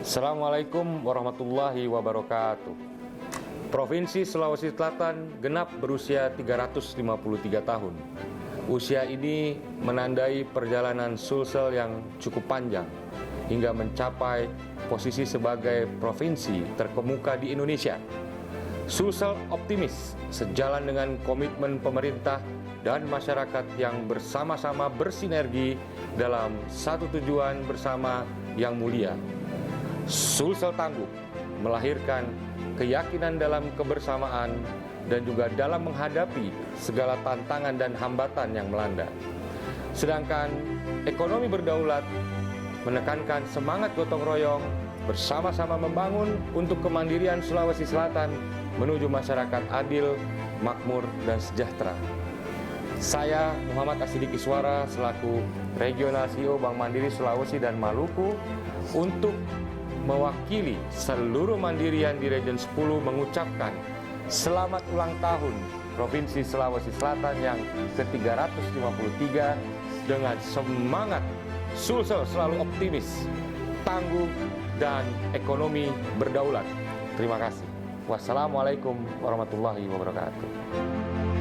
Assalamualaikum warahmatullahi wabarakatuh. Provinsi Sulawesi Selatan genap berusia 353 tahun. Usia ini menandai perjalanan Sulsel yang cukup panjang hingga mencapai posisi sebagai provinsi terkemuka di Indonesia. Sulsel optimis sejalan dengan komitmen pemerintah dan masyarakat yang bersama-sama bersinergi dalam satu tujuan bersama yang mulia. Sulsel tangguh melahirkan keyakinan dalam kebersamaan dan juga dalam menghadapi segala tantangan dan hambatan yang melanda. Sedangkan ekonomi berdaulat menekankan semangat gotong royong bersama-sama membangun untuk kemandirian Sulawesi Selatan menuju masyarakat adil, makmur, dan sejahtera. Saya Muhammad Asidik Iswara selaku Regional CEO Bank Mandiri Sulawesi dan Maluku untuk mewakili seluruh mandirian di Region 10 mengucapkan selamat ulang tahun Provinsi Sulawesi Selatan yang ke-353 dengan semangat Sulsel selalu optimis, tangguh, dan ekonomi berdaulat. Terima kasih. Wassalamualaikum warahmatullahi wabarakatuh.